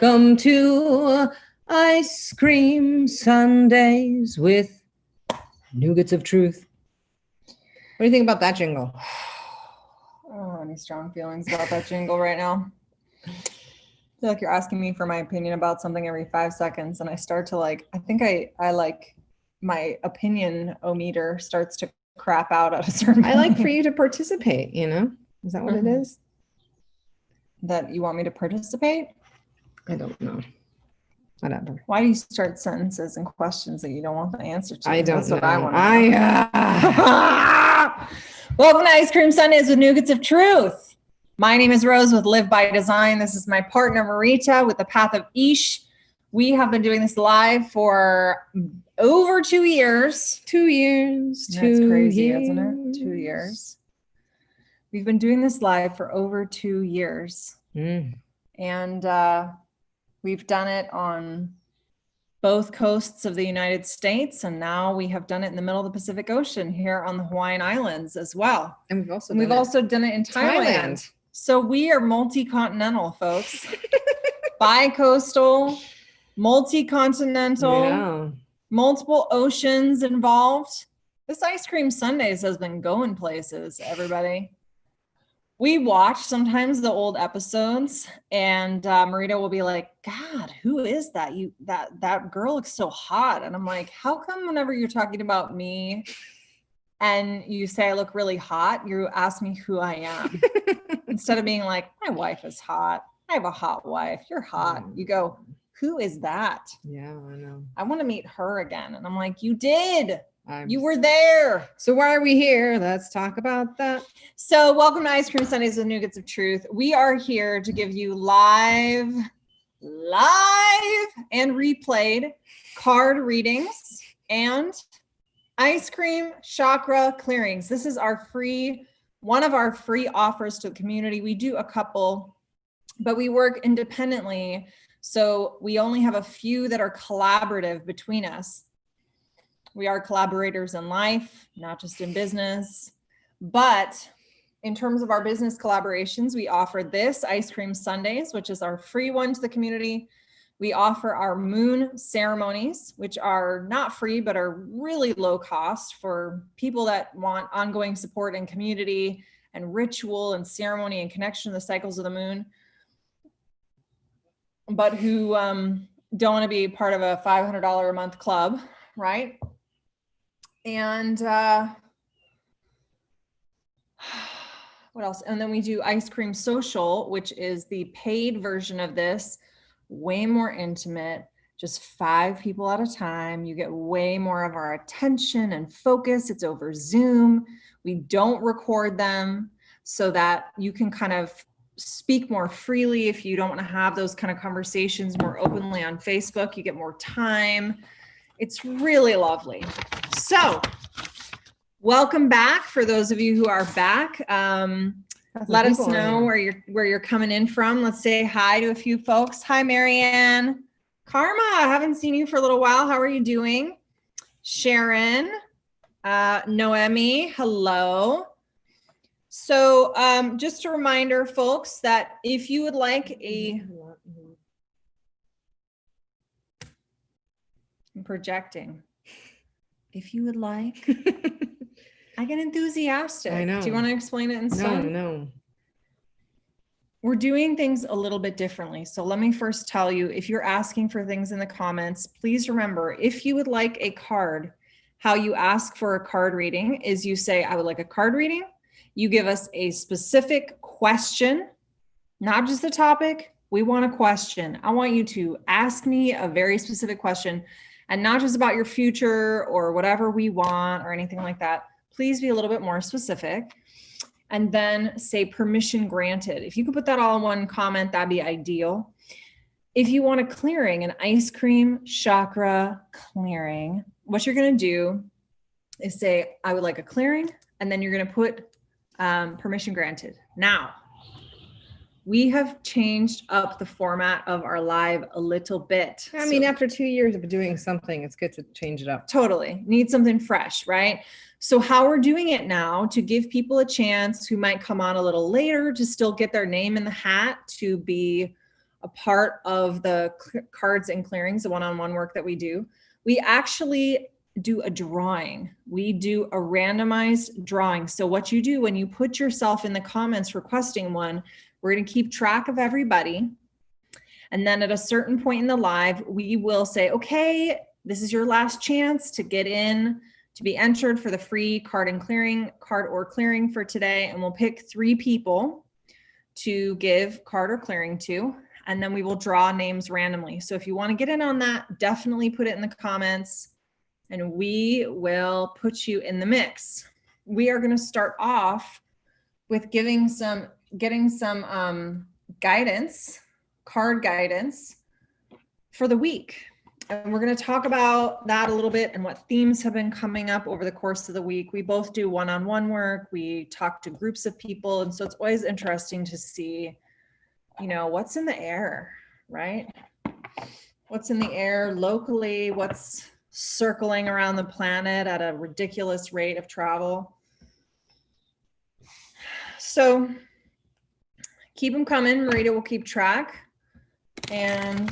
Welcome to Ice Cream Sundays with Nougats of Truth. What do you think about that jingle? I don't have any strong feelings about that jingle right now. I feel like you're asking me for my opinion about something every 5 seconds, and I start to I think I like my opinion-o-meter starts to crap out at a certain point. I like for you to participate, you know? Is that what it is? That you want me to participate? I don't know. Whatever. Why do you start sentences and questions that you don't want the answer to? I don't That's know. what I want to know. Welcome to Ice Cream Sundays with Nougats of Truth. My name is Rose with Live by Design. This is my partner Marita with the Path of Ish. We have been doing this live for over 2 years. 2 years. That's crazy, isn't it? 2 years. We've been doing this live for over 2 years. And we've done it on both coasts of the United States, and now we have done it in the middle of the Pacific Ocean here on the Hawaiian Islands as well. And we've also done it in Thailand. So we are multi-continental, folks. Bi-coastal, multi-continental, multiple oceans involved. This Ice Cream Sundays has been going places, everybody. We watch sometimes the old episodes, and Marita will be like, God, who is that? That girl looks so hot. And I'm like, how come whenever you're talking about me and you say I look really hot, you ask me who I am? Instead of being like, my wife is hot. I have a hot wife. You're hot. You go, who is that? Yeah, I know. I want to meet her again. And I'm like, you did. You were there. So why are we here? Let's talk about that. So welcome to Ice Cream Sundays with Nougats of Truth. We are here to give you live and replayed card readings and ice cream chakra clearings. This is one of our free offers to the community. We do a couple, but we work independently. So we only have a few that are collaborative between us. We are collaborators in life, not just in business. But in terms of our business collaborations, we offer this Ice Cream Sundays, which is our free one to the community. We offer our moon ceremonies, which are not free, but are really low cost for people that want ongoing support and community and ritual and ceremony and connection to the cycles of the moon, but who don't want to be part of a $500 a month club, right? And what else? And then we do Ice Cream Social, which is the paid version of this, way more intimate, just 5 people at a time. You get way more of our attention and focus. It's over Zoom. We don't record them so that you can kind of speak more freely. If you don't want to have those kind of conversations more openly on Facebook, you get more time. It's really lovely. So welcome back. For those of you who are back, let us know where you're coming in from. Let's say hi to a few folks. Hi, Marianne. Karma, I haven't seen you for a little while. How are you doing? Sharon, Noemi, hello. So just a reminder, folks, that if you would like I'm projecting. If you would like, I get enthusiastic. I know. Do you want to explain it in stone? No. We're doing things a little bit differently. So let me first tell you, if you're asking for things in the comments, please remember, if you would like a card, how you ask for a card reading is you say, I would like a card reading. You give us a specific question, not just a topic. We want a question. I want you to ask me a very specific question, and not just about your future or whatever we want or anything like that. Please be a little bit more specific. And then say permission granted. If you could put that all in one comment, that'd be ideal. If you want a clearing, an ice cream chakra clearing, what you're gonna do is say, I would like a clearing, and then you're gonna put permission granted. Now, we have changed up the format of our live a little bit. I mean, after 2 years of doing something, it's good to change it up. Totally. Need something fresh, right? So how we're doing it now to give people a chance who might come on a little later to still get their name in the hat to be a part of the cards and clearings, the one-on-one work that we do, we actually do a drawing. We do a randomized drawing. So what you do when you put yourself in the comments requesting one, we're going to keep track of everybody. And then at a certain point in the live, we will say, okay, this is your last chance to get in, to be entered for the free card or clearing for today. And we'll pick 3 people to give card or clearing to, and then we will draw names randomly. So if you want to get in on that, definitely put it in the comments and we will put you in the mix. We are going to start off with getting some guidance, card guidance for the week. And we're going to talk about that a little bit and what themes have been coming up over the course of the week. We both do one-on-one work. We talk to groups of people. And so it's always interesting to see, you know, what's in the air, right? What's in the air locally, what's circling around the planet at a ridiculous rate of travel. So keep them coming. Marita will keep track. And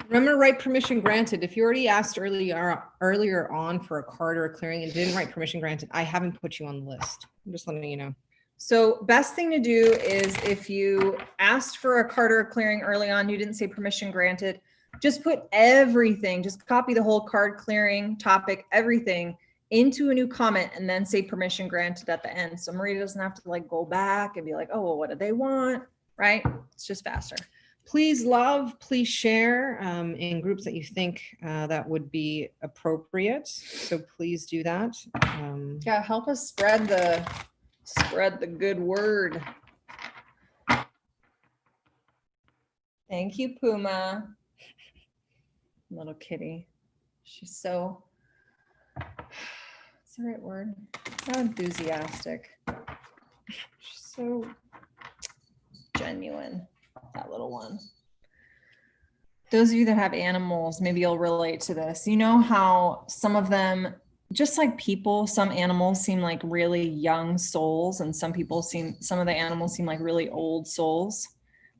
remember, write permission granted. If you already asked earlier on for a card or a clearing and didn't write permission granted, I haven't put you on the list. I'm just letting you know. So best thing to do is if you asked for a card or a clearing early on, you didn't say permission granted, just put everything, just copy the whole card clearing topic, everything into a new comment and then say permission granted at the end. So Marita doesn't have to like go back and be like, oh, well, what do they want? Right? It's just faster. Please love, please share in groups that you think that would be appropriate. So please do that. Yeah, help us spread the good word. Thank you, Puma. Little kitty. She's so, what's the right word? So enthusiastic. She's so genuine, that little one. Those of you that have animals, maybe you'll relate to this. You know how some of them, just like people, some animals seem like really young souls, and some of the animals seem like really old souls.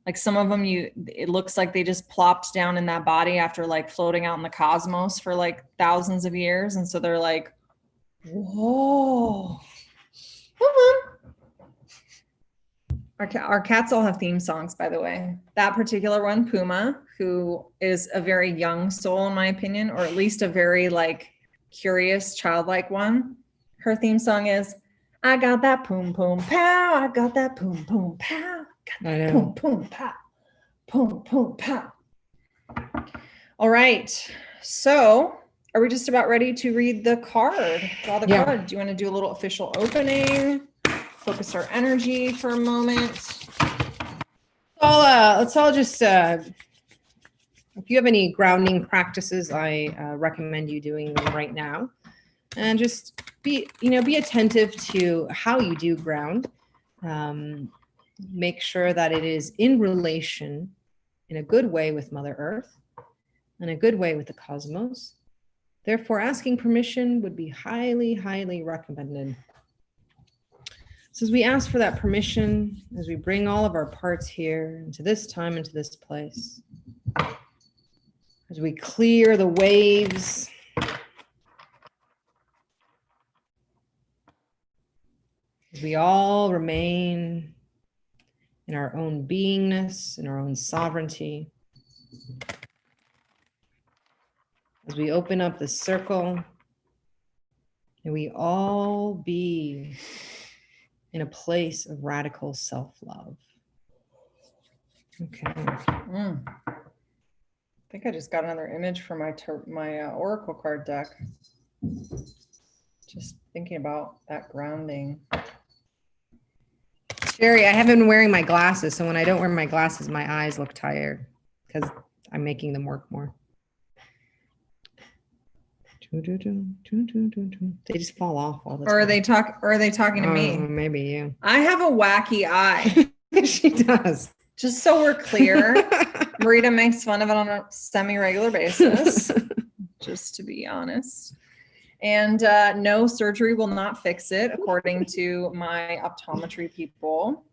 Like some of them, it looks like they just plopped down in that body after like floating out in the cosmos for like thousands of years. And so they're like, whoa. Our cats all have theme songs, by the way. That particular one, Puma, who is a very young soul, in my opinion, or at least a very like curious, childlike one. Her theme song is, I got that poom poom pow, I got that poom poom pow, got that poom poom pow, poom poom pow. All right, so are we just about ready to read the card? Draw the card. Do you want to do a little official opening? Focus our energy for a moment. Let's all just, if you have any grounding practices, I recommend you doing them right now. And just be attentive to how you do ground. Make sure that it is in relation in a good way with Mother Earth, in a good way with the cosmos. Therefore, asking permission would be highly, highly recommended. So as we ask for that permission, as we bring all of our parts here into this time, into this place, as we clear the waves, as we all remain in our own beingness, in our own sovereignty, as we open up the circle, and we all be in a place of radical self-love. Okay. I think I just got another image for my Oracle card deck. Just thinking about that grounding. Sherry, I haven't been wearing my glasses, so when I don't wear my glasses, my eyes look tired because I'm making them work more. They just fall off all the time. Or are they talking to me? Maybe you. I have a wacky eye. She does. Just so we're clear, Marita makes fun of it on a semi-regular basis, just to be honest. And no, surgery will not fix it, according to my optometry people.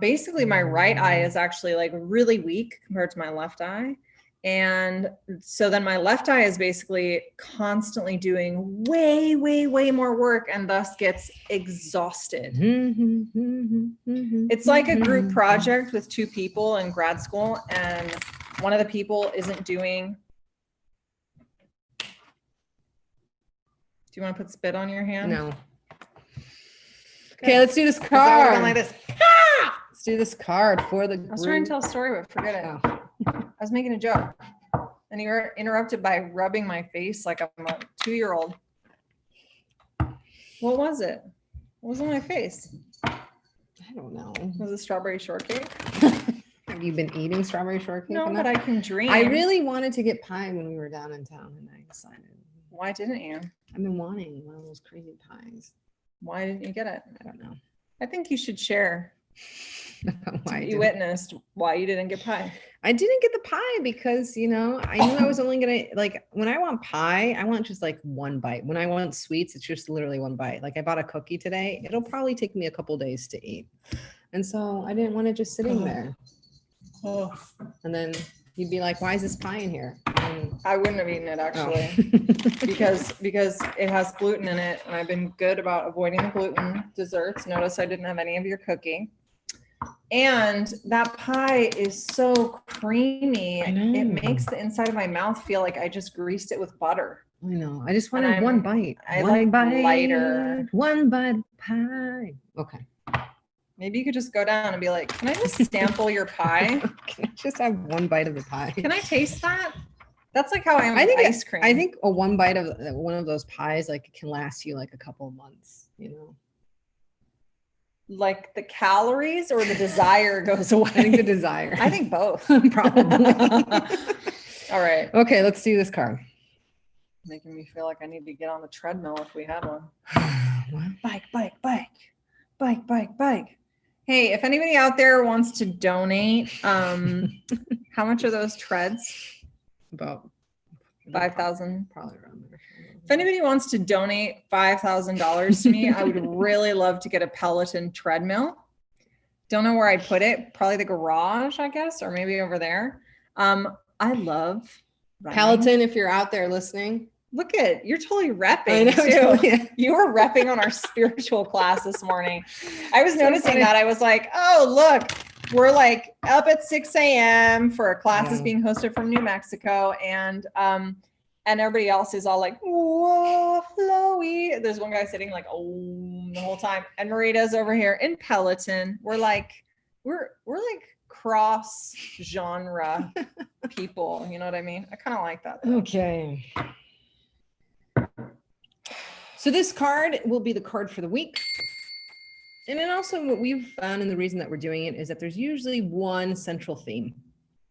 Basically my right eye is actually like really weak compared to my left eye. And so then my left eye is basically constantly doing way, way, way more work and thus gets exhausted. It's like a group project with 2 people in grad school, and one of the people isn't doing. Do you want to put spit on your hand? No. Okay, let's do this card. Like this. Let's do this card for the group. I was trying to tell a story, but forget it. Oh. I was making a joke. And you were interrupted by rubbing my face like I'm a 2-year-old. What was it? What was on my face? I don't know. Was it strawberry shortcake? Have you been eating strawberry shortcake? No, enough? but I can dream. I really wanted to get pie when we were down in town, and I decided. Why didn't you? I've been wanting one of those crazy pies. Why didn't you get it? I don't know. I think you should share. Why You witnessed why you didn't get pie. I didn't get the pie because, you know, I knew I was only gonna, like, when I want pie, I want just like one bite. When I want sweets, it's just literally one bite. Like I bought a cookie today. It'll probably take me a couple days to eat. And so I didn't want it just sitting there. And then you'd be like, why is this pie in here? And I wouldn't have eaten it actually because it has gluten in it, and I've been good about avoiding the gluten desserts. Notice I didn't have any of your cookie. And that pie is so creamy. It makes the inside of my mouth feel like I just greased it with butter. I know. I just wanted one bite. I one like bite, lighter. One bite pie. Okay. Maybe you could just go down and be like, can I just sample your pie? Can I just have one bite of the pie? Can I taste that? That's like how I am with ice cream. I think a one bite of one of those pies like can last you like a couple of months, you know. Like the calories or the desire goes away? I think the desire. I think both. Probably. All right. Okay, let's do this card. Making me feel like I need to get on the treadmill if we had one. What? Bike, bike, bike, bike, bike, bike. Hey, if anybody out there wants to donate, how much are those treads? About 5,000. Probably around there. If anybody wants to donate $5,000 to me, I would really love to get a Peloton treadmill. Don't know where I'd put it. Probably the garage, I guess, or maybe over there. I love running. Peloton, if you're out there listening. Look you're totally repping I know, too. totally. You were repping on our spiritual class this morning. I was noticing that. I was like, oh, look, we're like up at 6 a.m. for a class that's being hosted from New Mexico. And everybody else is all like, whoa, flowy. There's one guy sitting like, oh, the whole time. And Marita's over here in Peloton. We're like cross genre people. You know what I mean? I kind of like that. Though. Okay. So this card will be the card for the week. And then also what we've found, and the reason that we're doing it is that there's usually one central theme.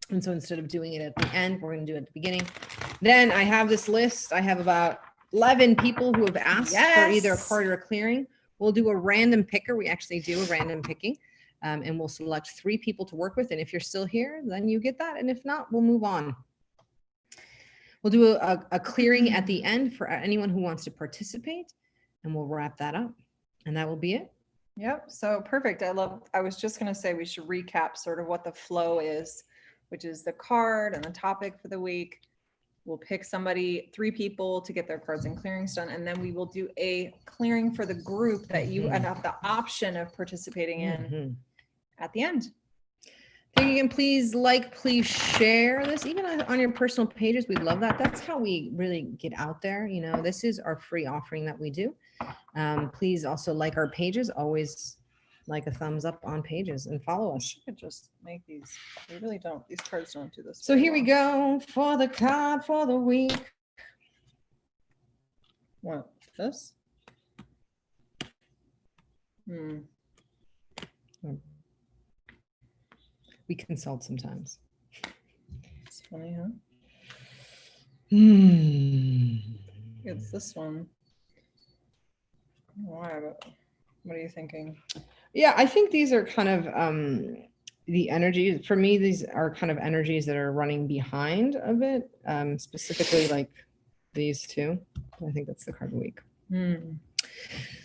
And so instead of doing it at the end, we're going to do it at the beginning. Then I have this list. I have about 11 people who have asked for either a card or a clearing. We'll do a random picker. We actually do a random picking. And we'll select 3 people to work with. And if you're still here, then you get that. And if not, we'll move on. We'll do a clearing at the end for anyone who wants to participate. And we'll wrap that up. And that will be it. Yep. So perfect. I was just going to say we should recap sort of what the flow is, which is the card and the topic for the week. We'll pick 3 people to get their cards and clearings done. And then we will do a clearing for the group that you have the option of participating in at the end. Thank you again. Please share this, even on your personal pages. We love that. That's how we really get out there. You know, this is our free offering that we do. Please also like our pages. Always like a thumbs up on pages and follow us. You could just make these. They really don't. These cards don't do this. So here we go for the card for the week. What? This? We consult sometimes. It's funny, huh? It's this one. Why? What are you thinking? Yeah, I think these are kind of the energies. For me, these are kind of energies that are running behind a bit, specifically like these 2. I think that's the card of the week.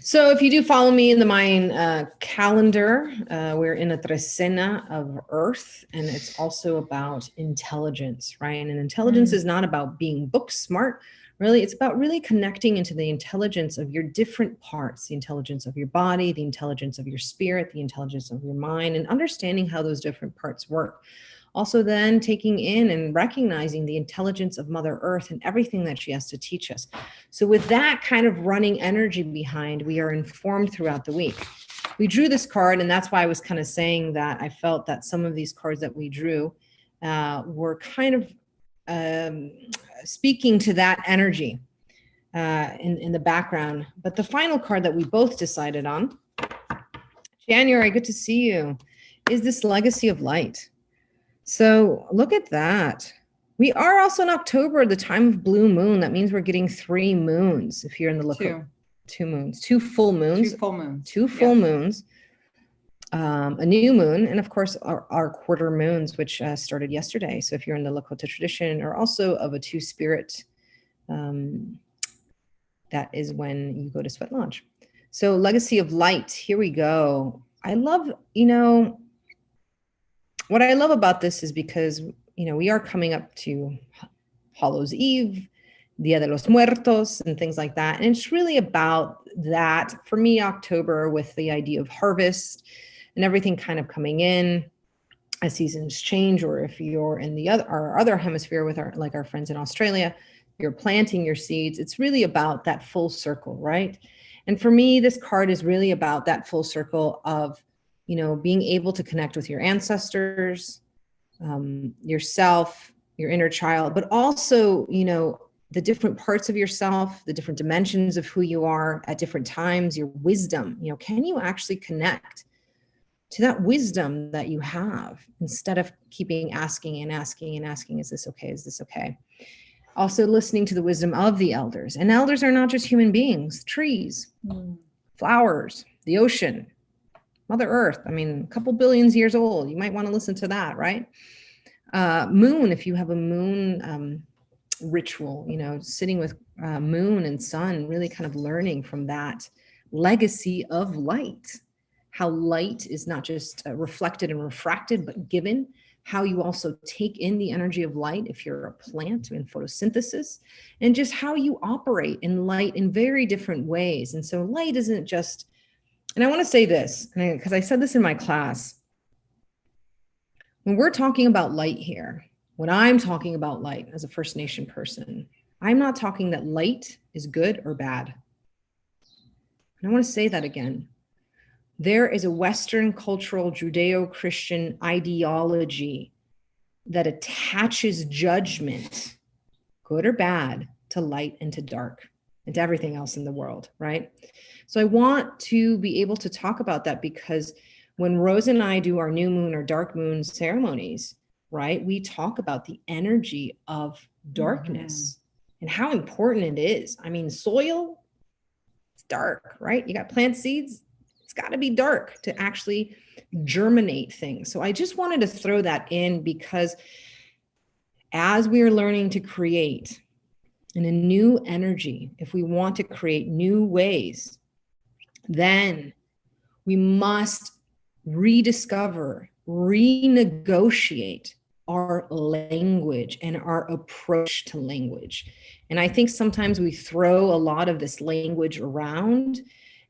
So if you do follow me in the Mayan calendar, we're in a trecena of Earth, and it's also about intelligence, right? And intelligence is not about being book smart. Really, it's about really connecting into the intelligence of your different parts, the intelligence of your body, the intelligence of your spirit, the intelligence of your mind, and understanding how those different parts work. Also then taking in and recognizing the intelligence of Mother Earth and everything that she has to teach us. So with that kind of running energy behind, we are informed throughout the week. We drew this card, and that's why I was kind of saying that I felt that some of these cards that we drew were kind of speaking to that energy in the background. But the final card that we both decided on, January, good to see you, is this legacy of light. So look at that. We are also in October, the time of blue moon. That means we're getting 3 moons. If you're in the look of 2 moons, 2 full moons, 2 full moons, 2 full moons, a new moon, and of course our quarter moons, which started yesterday. So if you're in the Lakota tradition, or also of a 2 spirit, that is when you go to Sweat Lodge. So legacy of light, here we go. I love, what I love about this is because, we are coming up to Hallows Eve, Dia de los Muertos, and things like that. And it's really about that, for me, October, with the idea of harvest and everything kind of coming in as seasons change, or if you're in our other hemisphere with our friends in Australia, you're planting your seeds. It's really about that full circle, right? And for me, this card is really about that full circle of, being able to connect with your ancestors, yourself, your inner child, but also, the different parts of yourself, the different dimensions of who you are at different times, your wisdom. Can you actually connect to that wisdom that you have, instead of keeping asking and asking and asking, is this okay? Is this okay? Also listening to the wisdom of the elders. And elders are not just human beings, trees, flowers, the ocean, Mother Earth. A couple billions years old. You might want to listen to that, right? Moon, if you have a moon ritual, sitting with moon and sun, really kind of learning from that legacy of light, how light is not just reflected and refracted, but given, how you also take in the energy of light if you're a plant in photosynthesis, and just how you operate in light in very different ways. And so light isn't just, and I want to say this, because I said this in my class, when we're talking about light here, when I'm talking about light as a First Nation person, I'm not talking that light is good or bad. And I want to say that again. There is a Western cultural Judeo-Christian ideology that attaches judgment, good or bad, to light and to dark and to everything else in the world, right? So I want to be able to talk about that, because when Rose and I do our new moon or dark moon ceremonies, right, we talk about the energy of darkness and how important it is. Soil, it's dark, right? You got plant seeds, it's got to be dark to actually germinate things. So I just wanted to throw that in, because as we are learning to create in a new energy, if we want to create new ways, then we must rediscover, renegotiate our language and our approach to language. And I think sometimes we throw a lot of this language around.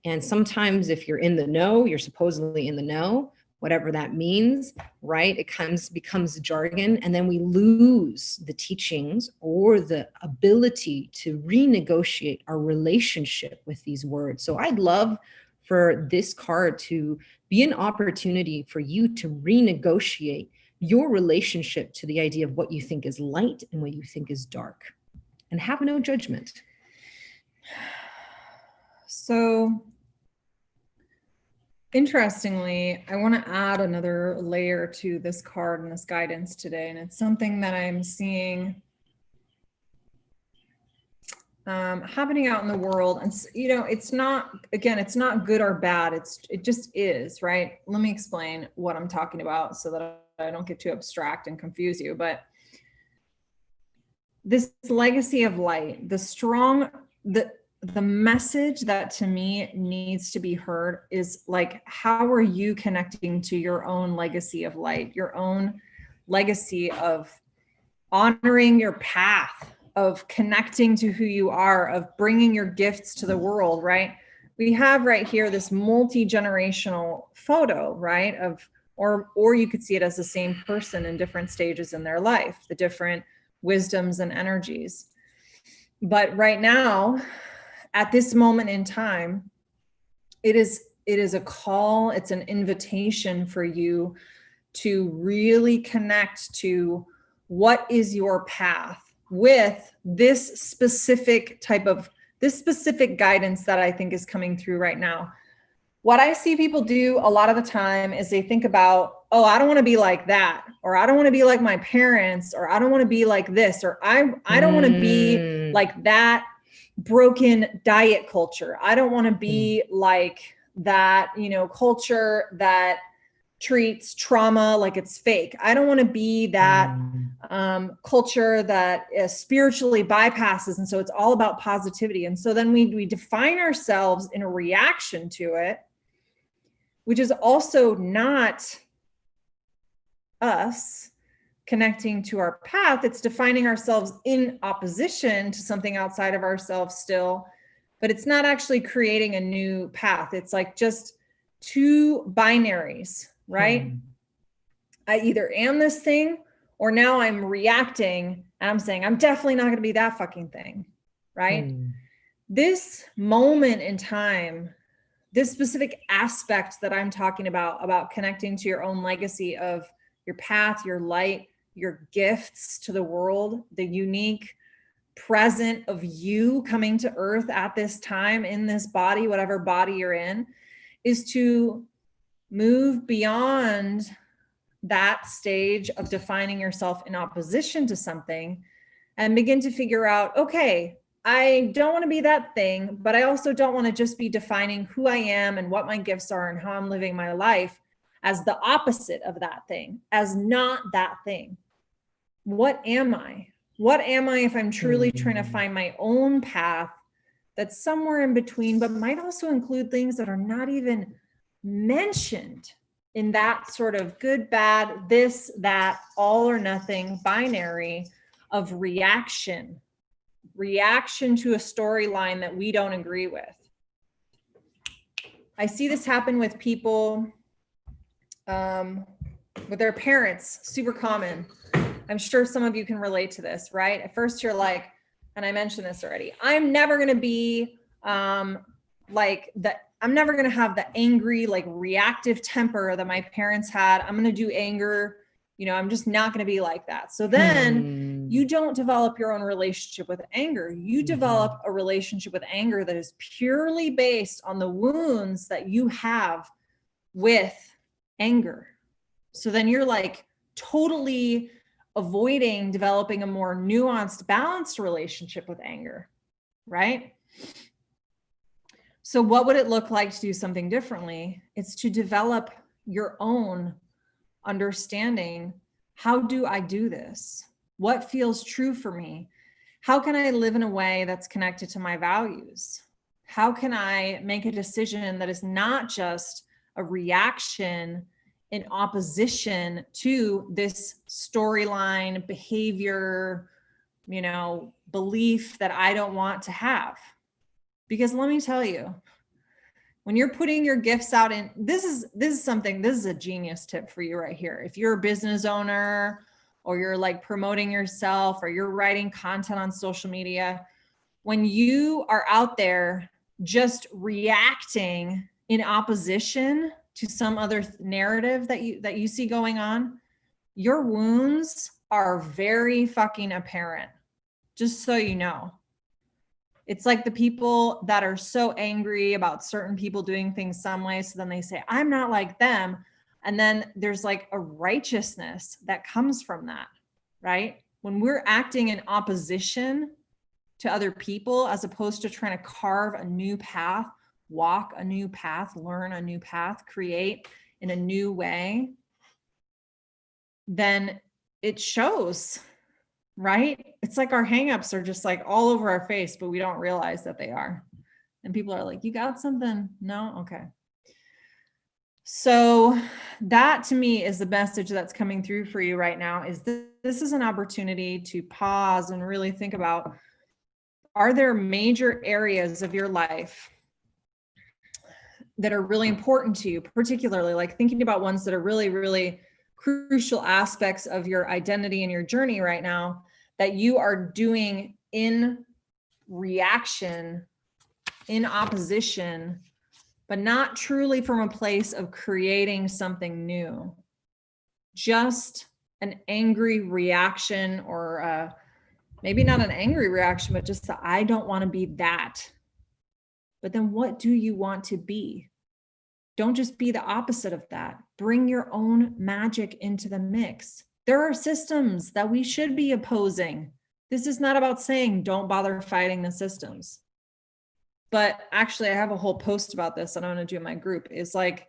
And sometimes if you're in the know, you're supposedly in the know, whatever that means, right? It becomes jargon, and then we lose the teachings or the ability to renegotiate our relationship with these words. So I'd love for this card to be an opportunity for you to renegotiate your relationship to the idea of what you think is light and what you think is dark, and have no judgment. So interestingly, I want to add another layer to this card and this guidance today. And it's something that I'm seeing happening out in the world. And, it's not, again, it's not good or bad. It just is, right? Let me explain what I'm talking about so that I don't get too abstract and confuse you. But this legacy of light, the message that to me needs to be heard is like, how are you connecting to your own legacy of light, your own legacy of honoring your path, of connecting to who you are, of bringing your gifts to the world, right? We have right here this multi-generational photo, right? Or you could see it as the same person in different stages in their life, the different wisdoms and energies. But right now, at this moment in time, it is a call, it's an invitation for you to really connect to what is your path with this specific guidance that I think is coming through right now. What I see people do a lot of the time is they think about, oh, I don't want to be like that, or I don't want to be like my parents, or I don't want to be like this, or I don't want to be like that broken diet culture. I don't want to be like that, culture that treats trauma like it's fake. I don't want to be that culture that spiritually bypasses. And so it's all about positivity. And so then we define ourselves in a reaction to it, which is also not us connecting to our path. It's defining ourselves in opposition to something outside of ourselves still, but it's not actually creating a new path. It's like just two binaries, right? I either am this thing, or now I'm reacting and I'm saying, I'm definitely not going to be that fucking thing, right? This moment in time, this specific aspect that I'm talking about connecting to your own legacy of your path, your light, your gifts to the world, the unique present of you coming to earth at this time in this body, whatever body you're in, is to move beyond that stage of defining yourself in opposition to something and begin to figure out, okay, I don't want to be that thing, but I also don't want to just be defining who I am and what my gifts are and how I'm living my life as the opposite of that thing, as not that thing. What am I? What am I if I'm truly trying to find my own path that's somewhere in between, but might also include things that are not even mentioned in that sort of good, bad, this, that, all or nothing binary of reaction to a storyline that we don't agree with. I see this happen with people, with their parents, super common. I'm sure some of you can relate to this, right? At first you're like, and I mentioned this already, I'm never going to be like that. I'm never going to have the angry, like reactive temper that my parents had. I'm going to do anger. I'm just not going to be like that. So then you don't develop your own relationship with anger. You develop a relationship with anger that is purely based on the wounds that you have with anger. So then you're like totally avoiding developing a more nuanced, balanced relationship with anger, right? So what would it look like to do something differently? It's to develop your own understanding. How do I do this? What feels true for me? How can I live in a way that's connected to my values? How can I make a decision that is not just a reaction in opposition to this storyline, behavior, belief that I don't want to have? Because let me tell you, when you're putting your gifts out in, this is a genius tip for you right here. If you're a business owner, or you're like promoting yourself, or you're writing content on social media, when you are out there just reacting in opposition to some other narrative that you see going on, your wounds are very fucking apparent. Just so you know. It's like the people that are so angry about certain people doing things some way. So then they say, I'm not like them. And then there's like a righteousness that comes from that, right? When we're acting in opposition to other people, as opposed to trying to carve a new path, walk a new path, learn a new path, create in a new way, then it shows. Right? It's like our hangups are just like all over our face, but we don't realize that they are. And people are like, you got something? No? Okay. So that to me is the message that's coming through for you right now, is this is an opportunity to pause and really think about, are there major areas of your life that are really important to you, particularly like thinking about ones that are really, really crucial aspects of your identity and your journey right now that you are doing in reaction, in opposition, but not truly from a place of creating something new. Just an angry reaction, or maybe not an angry reaction, but just that I don't want to be that. But then what do you want to be? Don't just be the opposite of that. Bring your own magic into the mix. There are systems that we should be opposing. This is not about saying don't bother fighting the systems. But actually, I have a whole post about this that I'm going to do in my group. It's like,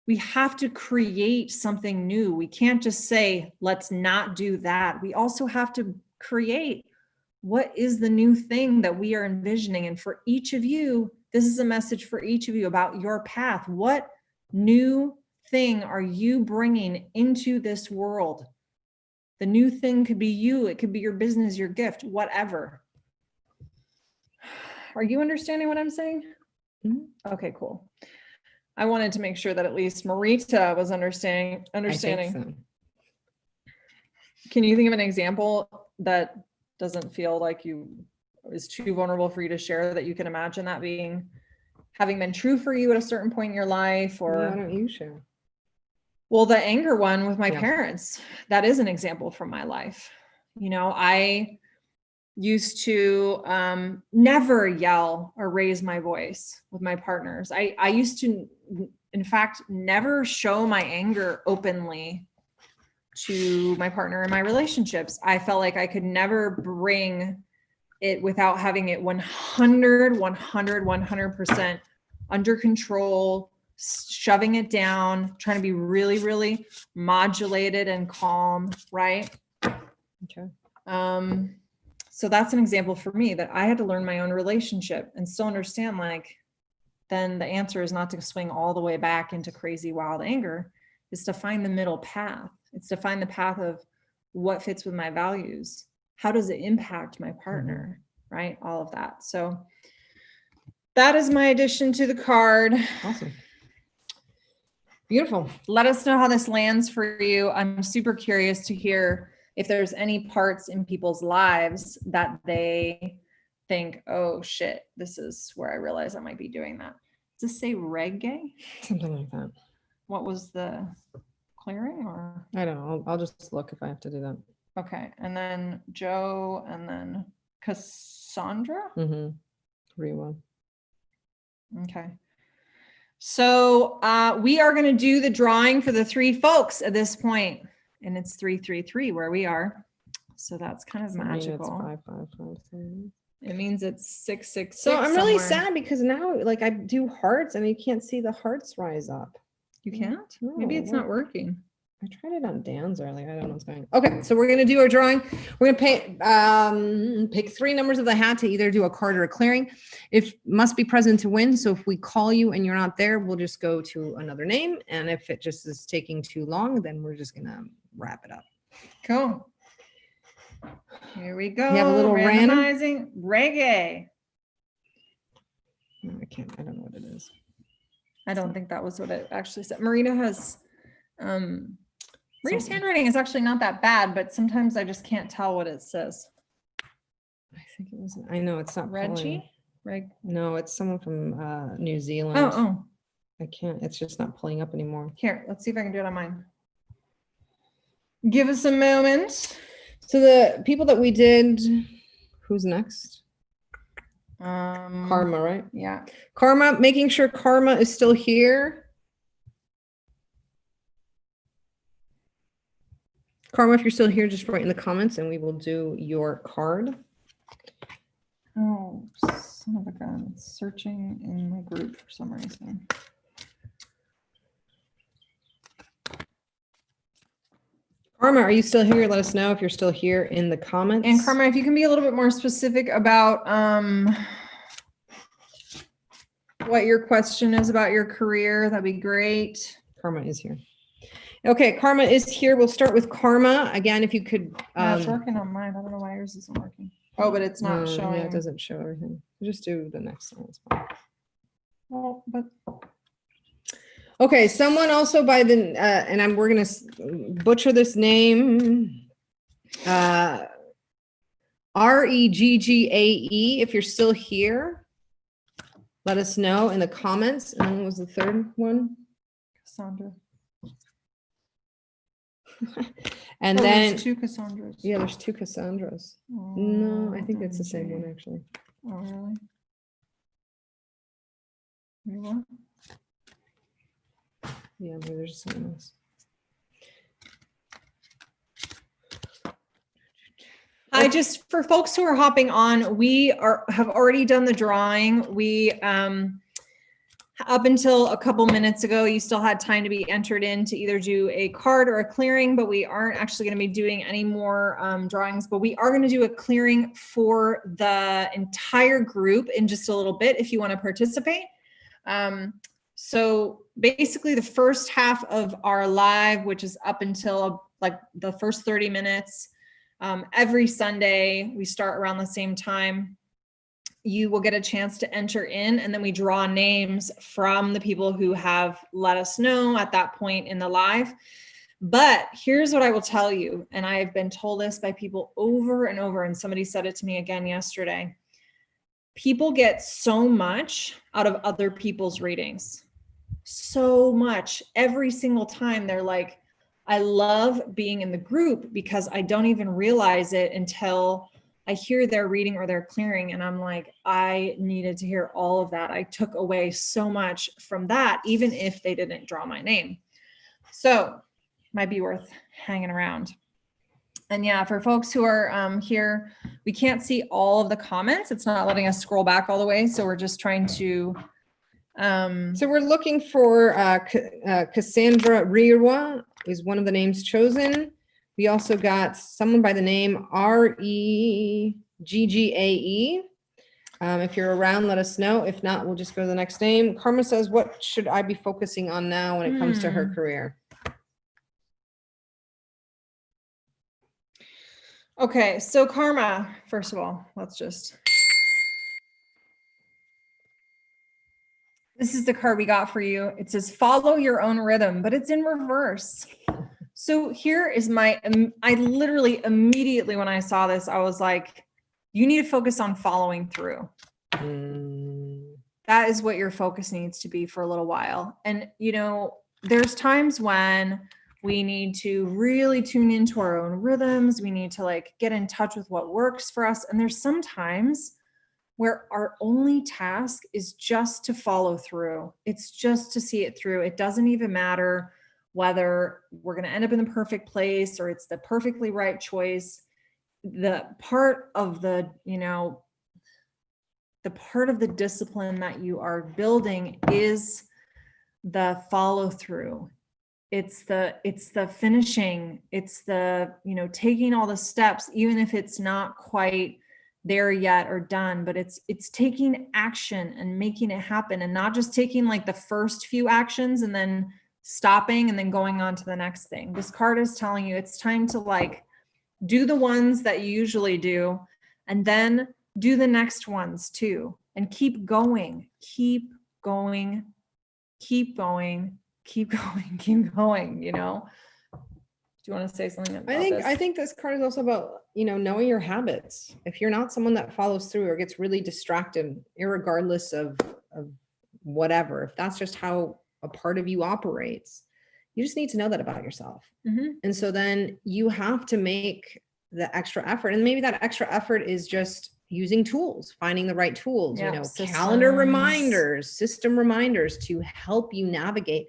we have to create something new. We can't just say, let's not do that. We also have to create, what is the new thing that we are envisioning? And for each of you, this is a message for each of you about your path. What new thing are you bringing into this world? The new thing could be you. It could be your business, your gift, whatever. Are you understanding what I'm saying? Mm-hmm. Okay, cool. I wanted to make sure that at least Marita was understanding. I think so. Can you think of an example that doesn't feel like is too vulnerable for you to share, that you can imagine that having been true for you at a certain point in your life? Or why don't you share? Well, the anger one with my parents, that is an example from my life. You know, I used to never yell or raise my voice with my partners. I used to, in fact, never show my anger openly to my partner in my relationships. I felt like I could never bring it without having it 100% under control, shoving it down, trying to be really, really modulated and calm, right? Okay. So that's an example for me, that I had to learn my own relationship and still understand, like, then the answer is not to swing all the way back into crazy wild anger. It's to find the middle path. It's to find the path of what fits with my values. How does it impact my partner, right? All of that. So that is my addition to the card. Awesome. Beautiful. Let us know how this lands for you. I'm super curious to hear if there's any parts in people's lives that they think, oh shit, this is where I realize I might be doing that. Does this say reggae? Something like that. What was the clearing? Or I don't know. I'll just look if I have to do that. Okay. And then Joe, and then Cassandra. Rewa. Okay. So we are going to do the drawing for the 3 folks at this point. And it's 333 where we are. So that's kind of magical. I mean, it's 555. It means it's 666. So I'm really sad because now, like, I do hearts and you can't see the hearts rise up. You can't? No, Maybe it's not working. I tried it on Dan's earlier. I don't know what's going on. Okay, so we're going to do our drawing. We're going to pick 3 numbers of the hat to either do a card or a clearing. If must be present to win. So if we call you and you're not there, we'll just go to another name. And if it just is taking too long, then we're just going to wrap it up. Cool. Here we go. You have a little randomizing reggae. No, I can't. I don't know what it is. I don't think that was what it actually said. Marita has Marita's handwriting is actually not that bad, but sometimes I just can't tell what it says. I think it was. I know it's not Reggie. No, it's someone from New Zealand. Oh. I can't. It's just not pulling up anymore. Here, let's see if I can do it on mine. Give us a moment. So the people that we did, who's next? Karma, right? Yeah. Karma, making sure Karma is still here. Karma, if you're still here, just write in the comments and we will do your card. Oh, son of a gun. It's searching in my group for some reason. Karma, are you still here? Let us know if you're still here in the comments. And Karma, if you can be a little bit more specific about what your question is about your career. That'd be great. Karma is here. Okay, Karma is here. We'll start with Karma. Again, if you could. It's working on mine. I don't know why yours isn't working. Oh, but it's not showing. Yeah, it doesn't show everything. Just do the next one. It's fine. Well, but okay, someone also by the, and we're going to butcher this name. Reggae. If you're still here, let us know in the comments. And then what was the third one? Cassandra. And then there's two Cassandras. Yeah, there's two Cassandras. Oh, No, I think it's the same one actually. Oh, really? You what? Yeah, maybe there's someone else. I just, for folks who are hopping on, we have already done the drawing. We up until a couple minutes ago, you still had time to be entered in to either do a card or a clearing, but we aren't actually going to be doing any more drawings, but we are going to do a clearing for the entire group in just a little bit if you want to participate. So basically the first half of our live, which is up until like the first 30 minutes, every Sunday, we start around the same time. You will get a chance to enter in, and then we draw names from the people who have let us know at that point in the live. But here's what I will tell you, and I have been told this by people over and over, and somebody said it to me again yesterday. People get so much out of other people's readings. So much. Every single time they're like, I love being in the group because I don't even realize it until I hear their reading or their clearing. And I'm like, I needed to hear all of that. I took away so much from that, even if they didn't draw my name. So might be worth hanging around. And yeah, for folks who are here, we can't see all of the comments. It's not letting us scroll back all the way. So we're just trying to. So we're looking for Cassandra Riwa is one of the names chosen. We also got someone by the name Reggae. If you're around, let us know. If not, we'll just go to the next name. Karma says, what should I be focusing on now when it comes to her career? Okay, so Karma, first of all, let's just. This is the card we got for you. It says, follow your own rhythm, but it's in reverse. So here is my, I literally immediately when I saw this, I was like, you need to focus on following through. That is what your focus needs to be for a little while. And, you know, there's times when we need to really tune into our own rhythms. We need to like get in touch with what works for us. And there's some times where our only task is just to follow through. It's just to see it through. It doesn't even matter whether we're going to end up in the perfect place or it's the perfectly right choice. The part of the, you know, the part of the discipline that you are building is the follow through. It's the finishing. It's the, you know, taking all the steps, even if it's not quite there yet or done, but it's taking action and making it happen, and not just taking like the first few actions and then stopping and then going on to the next thing. This card is telling you it's time to like do the ones that you usually do and then do the next ones too, and keep going, keep going, keep going, keep going, keep going, you know. Do you want to say something about this? I think this card is also about, you know, knowing your habits. If you're not someone that follows through or gets really distracted, irregardless of whatever, if that's just how a part of you operates, you just need to know that about yourself. And so then you have to make the extra effort. And maybe that extra effort is just using tools, finding the right tools, you know, systems. Calendar reminders, system reminders to help you navigate.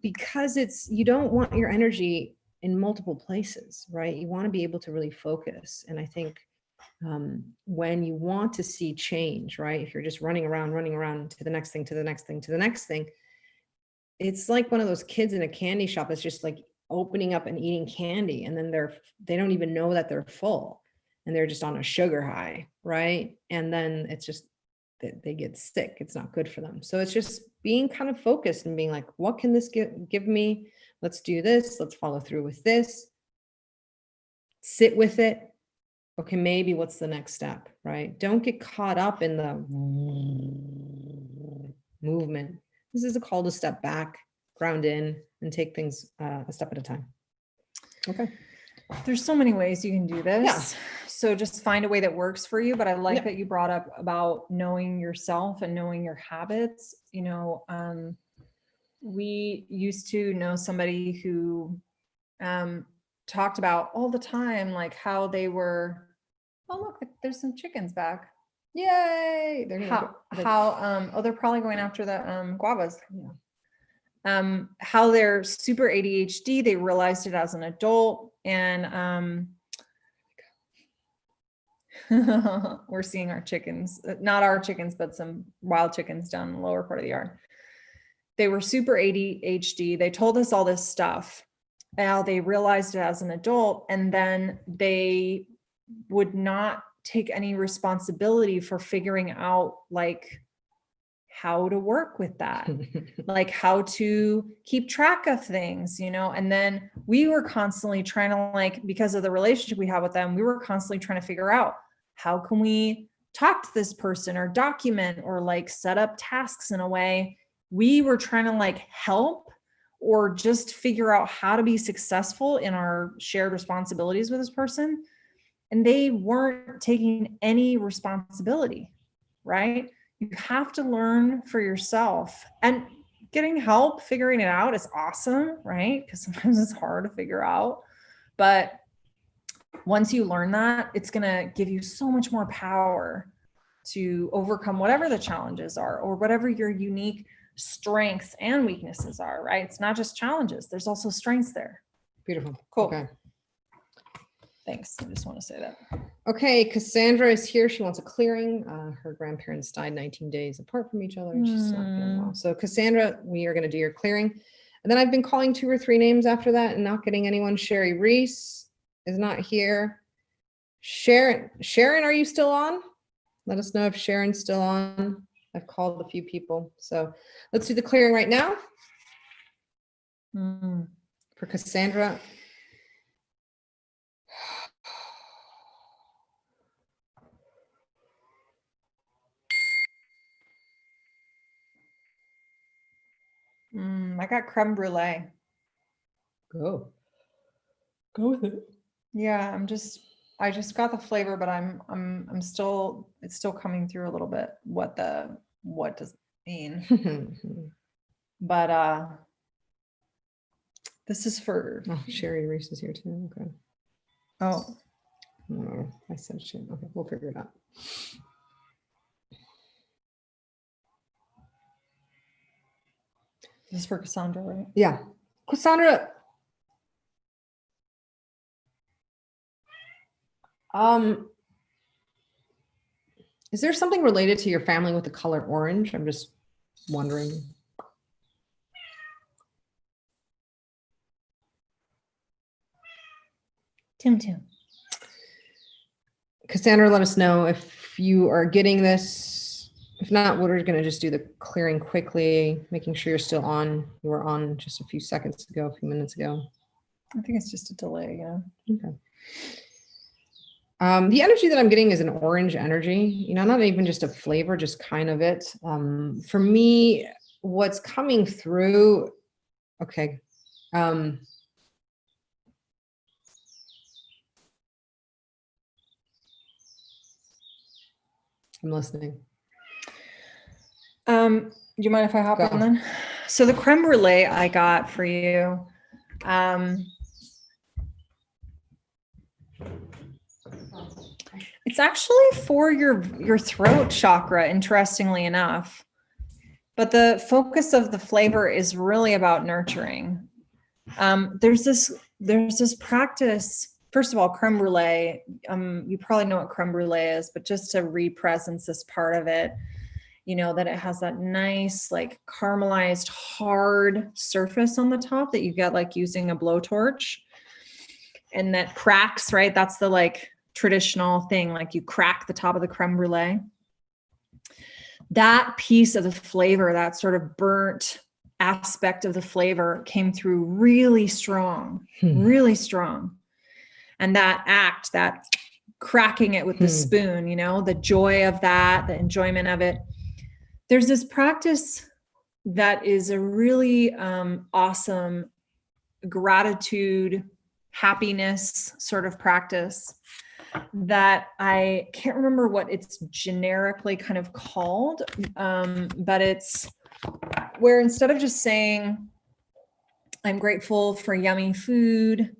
Because you don't want your energy in multiple places, right? You want to be able to really focus. And I think when you want to see change, right? If you're just running around to the next thing, to the next thing, to the next thing, it's like one of those kids in a candy shop that's just like opening up and eating candy. And then they don't even know that they're full and they're just on a sugar high, right? And then it's just they get sick. It's not good for them. So it's just being kind of focused and being like, what can this give me? Let's do this. Let's follow through with this. Sit with it. Okay, maybe what's the next step, right? Don't get caught up in the movement. This is a call to step back, ground in, and take things a step at a time. Okay. There's so many ways you can do this. Yeah. So just find a way that works for you. But I like Yeah. that you brought up about knowing yourself and knowing your habits. You know, we used to know somebody who talked about all the time, like how they were, oh, look, there's some chickens back. Yay. They're They're probably going after the guavas. Yeah. How they're super ADHD. They realized it as an adult, and we're seeing our chickens, not our chickens, but some wild chickens down in the lower part of the yard. They were super ADHD. They told us all this stuff. Now they realized it as an adult, and then they would not take any responsibility for figuring out like how to work with that, like how to keep track of things, you know? And then we were constantly trying to, like, because of the relationship we have with them, we were constantly trying to figure out how can we talk to this person or document or like set up tasks in a way. We were trying to like help or just figure out how to be successful in our shared responsibilities with this person. And they weren't taking any responsibility, right? You have to learn for yourself, and getting help, figuring it out is awesome, right? Because sometimes it's hard to figure out. But once you learn that, it's going to give you so much more power to overcome whatever the challenges are or whatever your unique strengths and weaknesses are, right? It's not just challenges. There's also strengths there. Beautiful. Cool. Okay. Thanks. I just want to say that. Okay. Cassandra is here. She wants a clearing. Her grandparents died 19 days apart from each other. She's not feeling well. So Cassandra, we are going to do your clearing. And then I've been calling 2 or 3 names after that and not getting anyone. Sherry Reese is not here. Sharon, are you still on? Let us know if Sharon's still on. I've called a few people. So let's do the clearing right now. For Cassandra. I got creme brulee. Go with it. Yeah, I just got the flavor, but I'm still, it's still coming through a little bit. What does it mean? But this is for Sherry Reese is here too. Okay. Oh, No, I said shit. Okay, we'll figure it out. this is for Cassandra, right? Yeah. Cassandra. Is there something related to your family with the color orange? I'm just wondering. Tim. Cassandra, let us know if you are getting this. If not, we're going to just do the clearing quickly, making sure you're still on. You were on just a few seconds ago, a few minutes ago. I think it's just a delay, yeah. Okay. The energy that I'm getting is an orange energy, you know, not even just a flavor, just kind of it. For me, what's coming through, okay. I'm listening. Do you mind if I hop on then? So the creme brulee I got for you, it's actually for your throat chakra, interestingly enough. But the focus of the flavor is really about nurturing. There's this practice. First of all, creme brulee, you probably know what creme brulee is, but just to re-presence this part of it, you know, that it has that nice, like caramelized, hard surface on the top that you get like using a blowtorch, and that cracks, right? That's the like traditional thing, like you crack the top of the creme brulee. that piece of the flavor, that sort of burnt aspect of the flavor came through really strong, really strong. And that act, that cracking it with the spoon, you know, the joy of that, the enjoyment of it. There's this practice that is a really awesome gratitude, happiness sort of practice that I can't remember what it's generically kind of called, but it's where instead of just saying, I'm grateful for yummy food,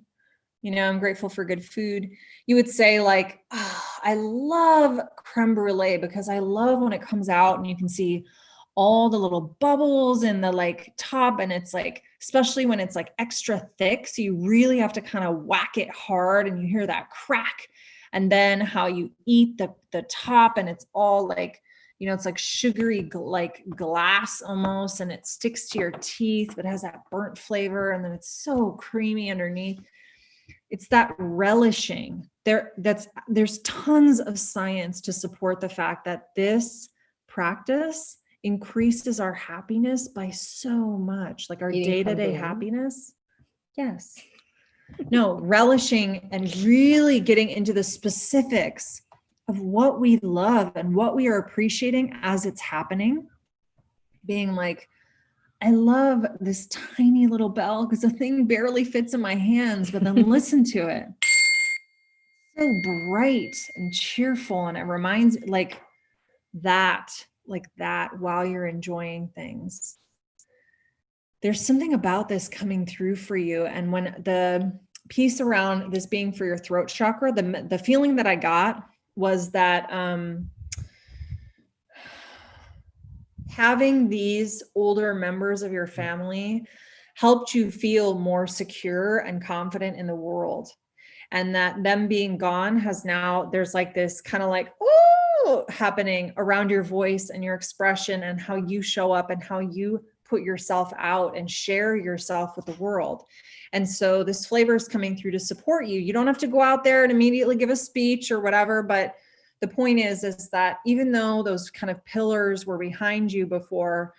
you know, I'm grateful for good food, you would say like, oh, I love creme brulee because I love when it comes out and you can see all the little bubbles in the like top, and it's like, especially when it's like extra thick, so you really have to kind of whack it hard and you hear that crack. And then how you eat the top, and it's all like, you know, it's like sugary, like glass almost, and it sticks to your teeth, but it has that burnt flavor, and then it's so creamy underneath. It's that relishing there. There's tons of science to support the fact that this practice increases our happiness by so much, like our day-to-day happiness. Yes. No, relishing and really getting into the specifics of what we love and what we are appreciating as it's happening. Being like, I love this tiny little bell because the thing barely fits in my hands, but then listen to it. So bright and cheerful. And it reminds like that while you're enjoying things. There's something about this coming through for you. And when the piece around this being for your throat chakra, the feeling that I got was that having these older members of your family helped you feel more secure and confident in the world. And that them being gone has now, there's like this kind of like, ooh, happening around your voice and your expression and how you show up and how you put yourself out and share yourself with the world. And so this flavor is coming through to support you. You don't have to go out there and immediately give a speech or whatever, but the point is that even though those kind of pillars were behind you before,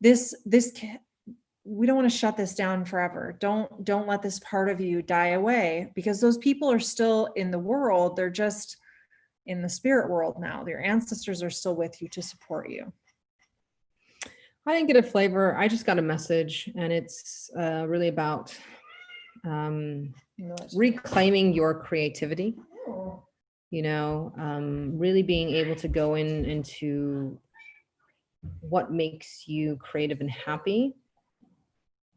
we don't want to shut this down forever. Don't let this part of you die away, because those people are still in the world. They're just in the spirit world now. Your ancestors are still with you to support you. I didn't get a flavor. I just got a message, and it's really about reclaiming your creativity. You know, really being able to go into what makes you creative and happy.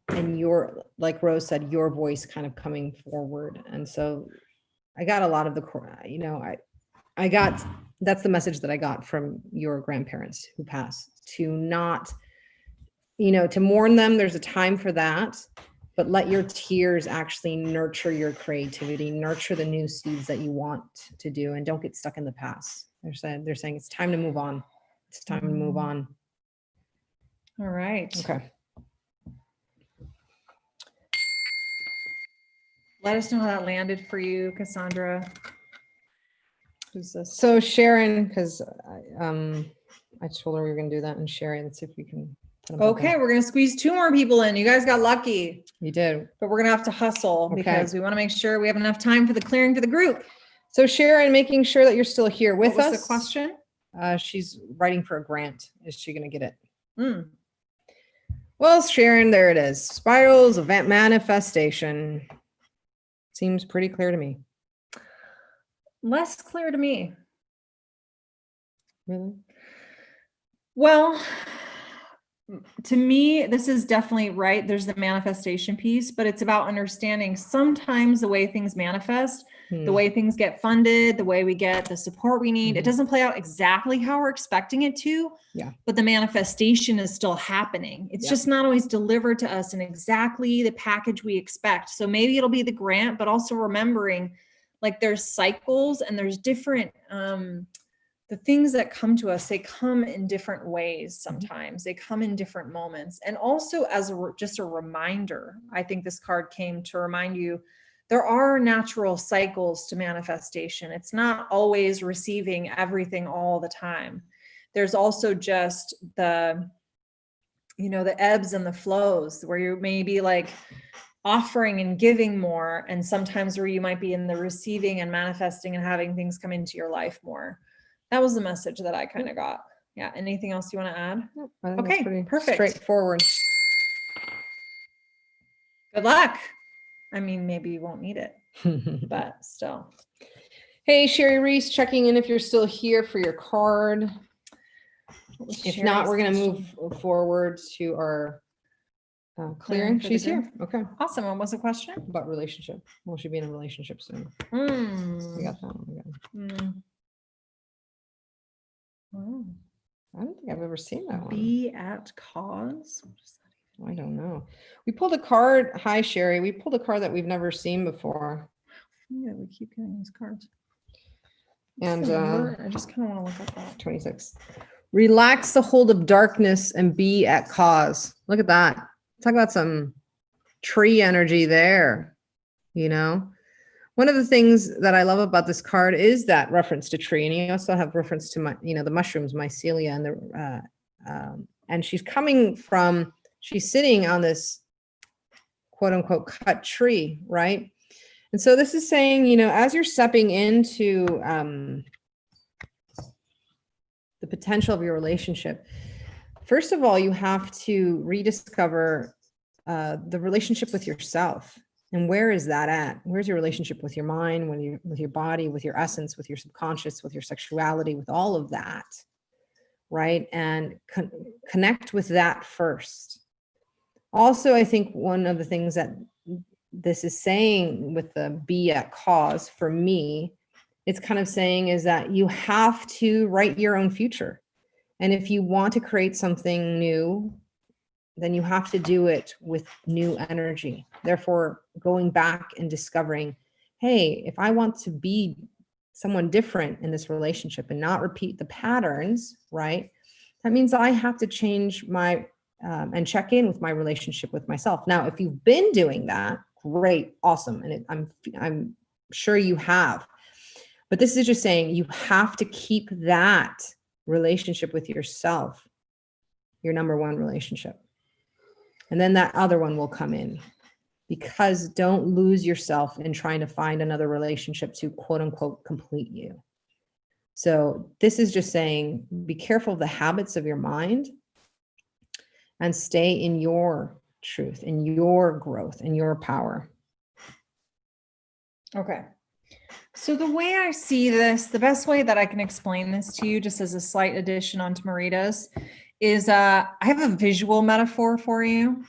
And your, like Rose said, your voice kind of coming forward. And so I got a lot of the, you know, I got, that's the message that I got from your grandparents who passed, to not, you know, to mourn them. There's a time for that, but let your tears actually nurture your creativity, nurture the new seeds that you want to do, and don't get stuck in the past. They're saying it's time to move on. It's time to move on. All right. Okay. Let us know how that landed for you, Cassandra. Who's this? So Sharon, because I told her we were going to do that, and Sharon, let's see if we can. Okay, we're going to squeeze 2 more people in. You guys got lucky. You did. But we're going to have to hustle because we want to make sure we have enough time for the clearing for the group. So Sharon, making sure that you're still here with us. What was the question? She's writing for a grant. Is she going to get it? Well, Sharon, there it is. Spirals of manifestation. Seems pretty clear to me. Less clear to me. Really? Well, to me, this is definitely right. There's the manifestation piece, but it's about understanding sometimes the way things manifest, the way things get funded, the way we get the support we need. It doesn't play out exactly how we're expecting it to, but the manifestation is still happening. It's just not always delivered to us in exactly the package we expect. So maybe it'll be the grant, but also remembering like there's cycles and there's different, the things that come to us, they come in different ways. Sometimes they come in different moments. And also as just a reminder, I think this card came to remind you, there are natural cycles to manifestation. It's not always receiving everything all the time. There's also just the, the ebbs and the flows where you're maybe like offering and giving more, and sometimes where you might be in the receiving and manifesting and having things come into your life more. That was the message that I kind of got. Yeah. Anything else you want to add? I think Okay, that's pretty perfect. straightforward. Good luck. I mean, maybe you won't need it, but still. Hey, Sherry Reese, checking in if you're still here for your card. If not, we're going to move forward to our clearing. She's here. Okay. Awesome. What was the question? About relationship. Will she be in a relationship soon? We got that one again. Oh. I don't think I've ever seen that one. Be at cause? I don't know. We pulled a card. Hi, Sherry. We pulled a card that we've never seen before. Yeah, we keep getting these cards. And I just kind of want to look at that. 26. Relax the hold of darkness and be at cause. Look at that. Talk about some tree energy there. One of the things that I love about this card is that reference to tree, and you also have reference to the mushrooms, mycelia, and the and she's sitting on this quote unquote cut tree, right? And so this is saying, as you're stepping into the potential of your relationship, first of all, you have to rediscover the relationship with yourself. And where is that at? Where's your relationship with your mind, with your body, with your essence, with your subconscious, with your sexuality, with all of that, right? And connect with that first. Also, I think one of the things that this is saying with the be at cause for me, it's kind of saying is that you have to write your own future. And if you want to create something new, then you have to do it with new energy. Therefore, going back and discovering, hey, if I want to be someone different in this relationship and not repeat the patterns, right? That means I have to change my and check in with my relationship with myself. Now, if you've been doing that, great, awesome, and I'm sure you have. But this is just saying you have to keep that relationship with yourself your number one relationship. And then that other one will come in, because don't lose yourself in trying to find another relationship to quote unquote complete you. So this is just saying, be careful of the habits of your mind and stay in your truth, in your growth, in your power. Okay. So the way I see this, the best way that I can explain this to you, just as a slight addition onto Marita's, is I have a visual metaphor for you.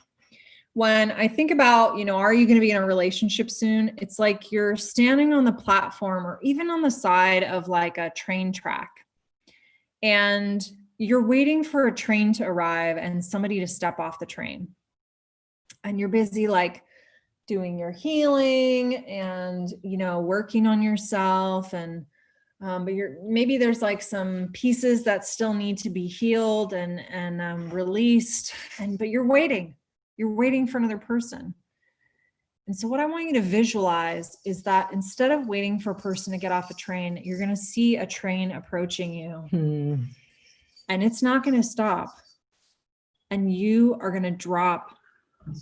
When I think about, are you going to be in a relationship soon? It's like you're standing on the platform or even on the side of like a train track, and you're waiting for a train to arrive and somebody to step off the train. And you're busy like doing your healing and, working on yourself, and but maybe there's like some pieces that still need to be healed and released, but you're waiting for another person. And so what I want you to visualize is that instead of waiting for a person to get off a train, you're going to see a train approaching you, and it's not going to stop. And you are going to drop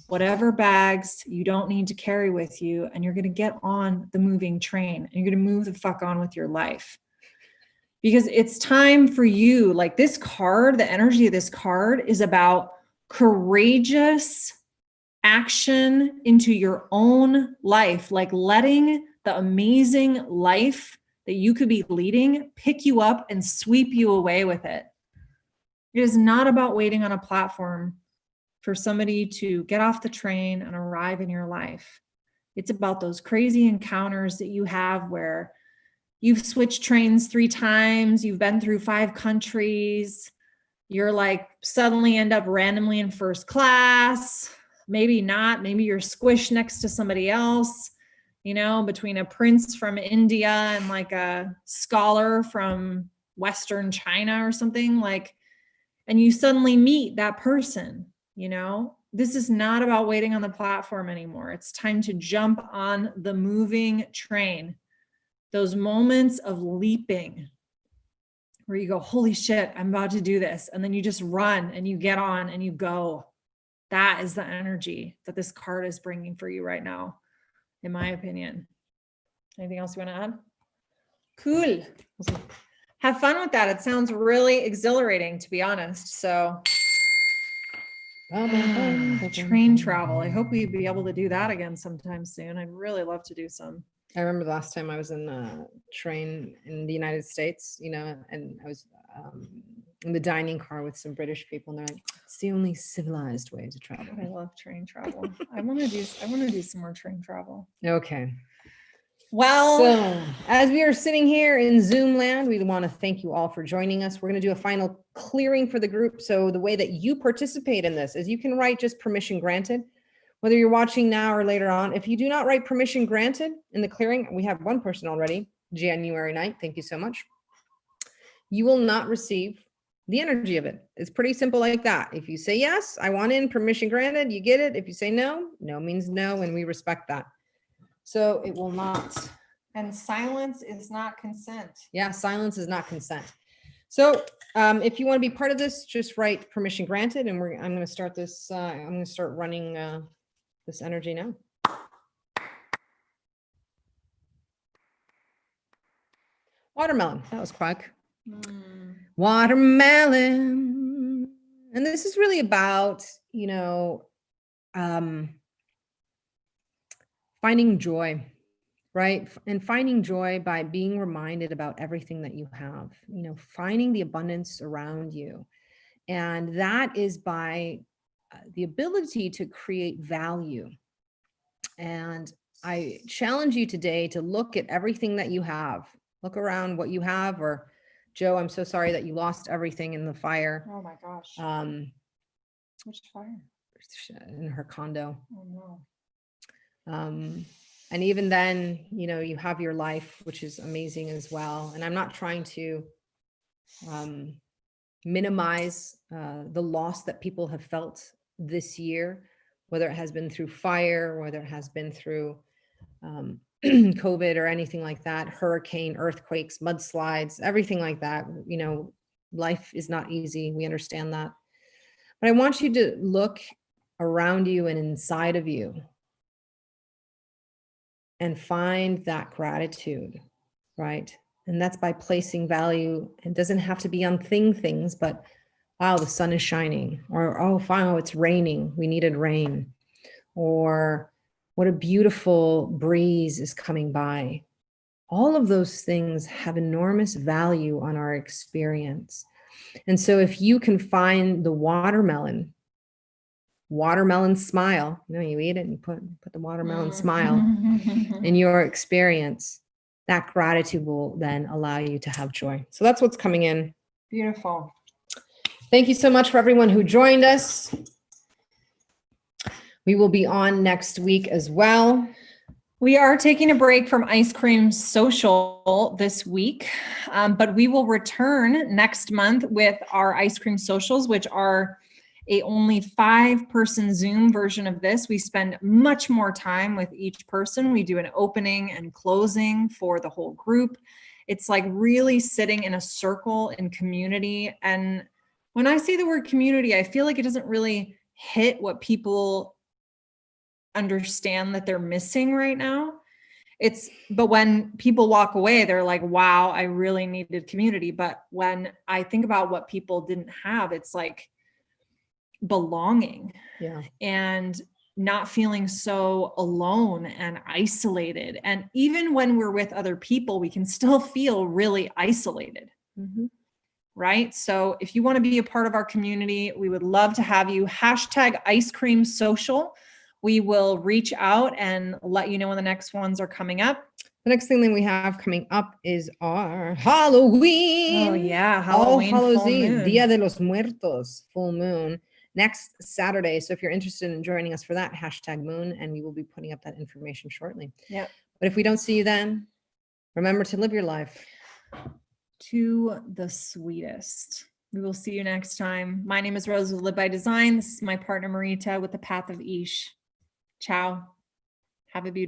whatever bags you don't need to carry with you, and you're going to get on the moving train, and you're going to move the fuck on with your life. Because it's time for you, like this card, the energy of this card is about courageous action into your own life, like letting the amazing life that you could be leading pick you up and sweep you away with it. It is not about waiting on a platform for somebody to get off the train and arrive in your life. It's about those crazy encounters that you have where you've switched trains 3 times, you've been through 5 countries, you're like suddenly end up randomly in first class, maybe not, maybe you're squished next to somebody else, between a prince from India and like a scholar from Western China or something, like, and you suddenly meet that person. This is not about waiting on the platform anymore. It's time to jump on the moving train. Those moments of leaping, where you go, holy shit, I'm about to do this. And then you just run and you get on and you go. That is the energy that this card is bringing for you right now, in my opinion. Anything else you want to add? Cool. Have fun with that. It sounds really exhilarating, to be honest. So train travel. I hope we'd be able to do that again sometime soon. I'd really love to do some. I remember the last time I was in a train in the United States, you know, and I was in the dining car with some British people, and they're like, it's the only civilized way to travel. I love train travel. I want to do some more train travel. Okay. Well, so as we are sitting here in Zoom land, we want to thank you all for joining us. We're going to do a final clearing for the group. So the way that you participate in this is you can write just permission granted, whether you're watching now or later on. If you do not write permission granted in the clearing, we have one person already, January 9th. Thank you so much. You will not receive the energy of it. It's pretty simple like that. If you say yes, I want in, permission granted, you get it. If you say no, no means no, and we respect that. So it will not. And silence is not consent. Yeah, silence is not consent. So if you want to be part of this, just write permission granted, and I'm going to start this. I'm going to start running this energy now. Watermelon. That was quick. Watermelon. And this is really about, you know, finding joy, right? And finding joy by being reminded about everything that you have, you know, finding the abundance around you. And that is by the ability to create value. And I challenge you today to look at everything that you have. Look around what you have, or Joe, I'm so sorry that you lost everything in the fire. Oh my gosh. Which fire? In her condo. Oh no. And even then, you know, you have your life, which is amazing as well. And I'm not trying to minimize the loss that people have felt this year, whether it has been through fire, whether it has been through COVID or anything like that, hurricane, earthquakes, mudslides, everything like that. You know, life is not easy. We understand that. But I want you to look around you and inside of you and find that gratitude, right? And that's by placing value. It doesn't have to be on things, but wow, the sun is shining, or oh, wow, it's raining. We needed rain, or what a beautiful breeze is coming by. All of those things have enormous value on our experience. And so if you can find the watermelon smile, you know, you eat it and put the watermelon smile in your experience, that gratitude will then allow you to have joy. So that's what's coming in. Beautiful. Thank you so much for everyone who joined us. We will be on next week as well. We are taking a break from Ice Cream Social this week, but we will return next month with our Ice Cream Socials, which are a only 5-person Zoom version of this. We spend much more time with each person. We do an opening and closing for the whole group. It's like really sitting in a circle in community. And when I say the word community, I feel like it doesn't really hit what people understand that they're missing right now. But when people walk away, they're like, wow, I really needed community. But when I think about what people didn't have, it's like belonging, and not feeling so alone and isolated. And even when we're with other people, we can still feel really isolated. Right? So if you want to be a part of our community, we would love to have you. #IceCreamSocial. We will reach out and let you know when the next ones are coming up. The next thing that we have coming up is our Halloween. Oh yeah, Halloween, All Hallows full Eve, moon. Dia de los Muertos, full moon, next Saturday. So if you're interested in joining us for that, #moon, and we will be putting up that information shortly. Yeah. But if we don't see you then, remember to live your life to the sweetest. We will see you next time. My name is Rose with Live by Design. This is my partner Marita with the Path of Ish. Ciao. Have a beautiful